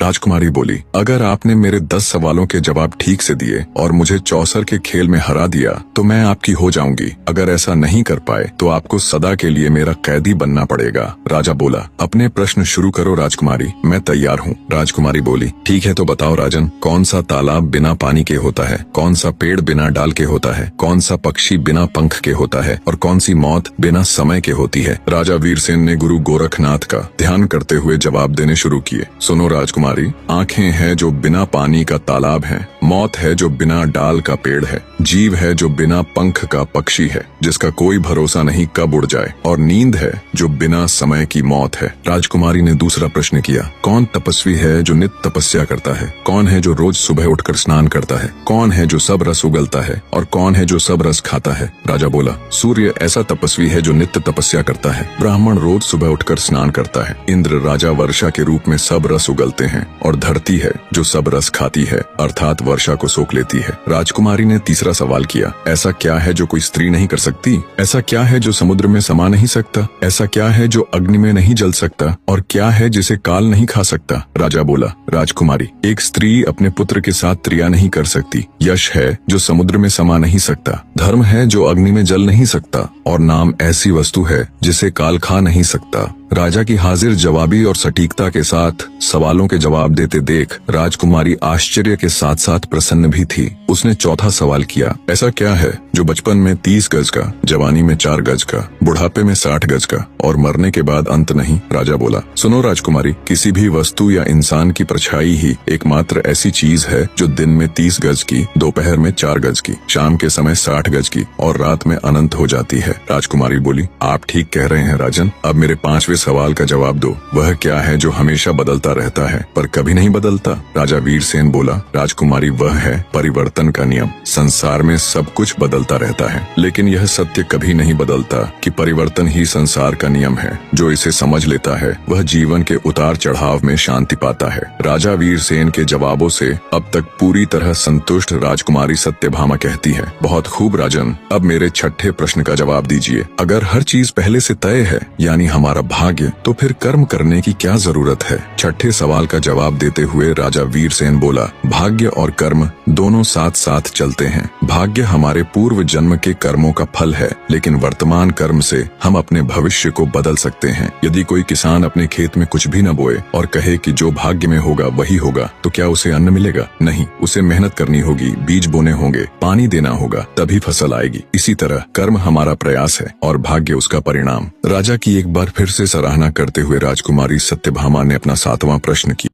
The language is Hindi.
राजकुमारी बोली, अगर आपने मेरे 10 सवालों के जवाब ठीक से दिए और मुझे चौसर के खेल में हरा दिया तो मैं आपकी हो जाऊंगी। अगर ऐसा नहीं कर पाए तो आपको सदा के लिए मेरा कैदी बनना पड़ेगा। राजा बोला, अपने प्रश्न शुरू करो राजकुमारी, मैं तैयार हूँ। राजकुमारी बोली, ठीक है तो बताओ राजन, कौन सा तालाब बिना पानी के होता है, कौन सा पेड़ बिना डाल के होता है, कौन सा पक्षी बिना पंख के होता है और कौन सी मौत बिना समय के होती है। राजा वीरसेन ने गुरु गोरखनाथ का ध्यान करते हुए जवाब देने शुरू किए। सुनो राजकुमारी, आंखें हैं जो बिना पानी का तालाब है, मौत है जो बिना डाल का पेड़ है, जीव है जो बिना पंख का पक्षी है जिसका कोई भरोसा नहीं कब उड़ जाए, और नींद है जो बिना समय की मौत है। राजकुमारी ने दूसरा प्रश्न किया, कौन तपस्वी है जो नित्य तपस्या करता है, कौन है जो रोज सुबह उठकर स्नान करता है, कौन है जो सब रस उगलता है और कौन है जो सब रस खाता है। राजा बोला, सूर्य ऐसा तपस्वी है जो नित्य तपस्या करता है, ब्राह्मण रोज सुबह उठकर स्नान करता है, इंद्र राजा वर्षा के रूप में सब रस उगलते हैं और धरती है जो सब रस खाती है अर्थात वर्षा को सोख लेती है। राजकुमारी ने तीसरा सवाल किया, ऐसा क्या है जो कोई स्त्री नहीं कर सकती, ऐसा क्या है जो समुद्र में समा नहीं सकता, ऐसा क्या है जो अग्नि में नहीं जल सकता और क्या है जिसे काल नहीं खा सकता। राजा बोला, राजकुमारी, एक स्त्री अपने पुत्र के साथ त्रिया नहीं कर सकती, यश है जो समुद्र में समा नहीं सकता, धर्म है जो अग्नि में जल नहीं सकता और नाम ऐसी वस्तु है जिसे काल खा नहीं सकता। राजा की हाजिर जवाबी और सटीकता के साथ सवालों के जवाब देते देख राजकुमारी आश्चर्य के साथ साथ प्रसन्न भी थी। उसने चौथा सवाल किया, ऐसा क्या है जो बचपन में 30 गज का, जवानी में 4 गज का, बुढ़ापे में 60 गज का और मरने के बाद अंत नहीं। राजा बोला, सुनो राजकुमारी, किसी भी वस्तु या इंसान की परछाई ही एकमात्र ऐसी चीज है जो दिन में 30 गज की, दोपहर में 4 गज की, शाम के समय 60 गज की और रात में अनंत हो जाती है। राजकुमारी बोली, आप ठीक कह रहे हैं राजन, अब मेरे 5वें सवाल का जवाब दो, वह क्या है जो हमेशा बदलता रहता है पर कभी नहीं बदलता। राजा वीरसेन बोला, राजकुमारी, वह है परिवर्तन का नियम। संसार में सब कुछ बदलता रहता है लेकिन यह सत्य कभी नहीं बदलता कि परिवर्तन ही संसार का नियम है। जो इसे समझ लेता है वह जीवन के उतार चढ़ाव में शांति पाता है। राजा वीरसेन के जवाबों से अब तक पूरी तरह संतुष्ट राजकुमारी सत्यभामा कहती है, बहुत खूब राजन, अब मेरे छठे प्रश्न का जवाब दीजिए। अगर हर चीज पहले से तय है यानी हमारा भाग्य, तो फिर कर्म करने की क्या जरूरत है। छठे सवाल का जवाब देते हुए राजा वीरसेन बोला, भाग्य और कर्म दोनों साथ साथ चलते हैं। भाग्य हमारे पूर्व जन्म के कर्मों का फल है लेकिन वर्तमान कर्म से हम अपने भविष्य को बदल सकते हैं। यदि कोई किसान अपने खेत में कुछ भी न बोए और कहे कि जो भाग्य में होगा वही होगा, तो क्या उसे अन्न मिलेगा? नहीं, उसे मेहनत करनी होगी, बीज बोने होंगे, पानी देना होगा, तभी फसल आएगी। इसी तरह कर्म हमारा प्रयास है और भाग्य उसका परिणाम। राजा की एक बार फिर से सराहना करते हुए राजकुमारी सत्यभामा ने अपना 7वां प्रश्न किया।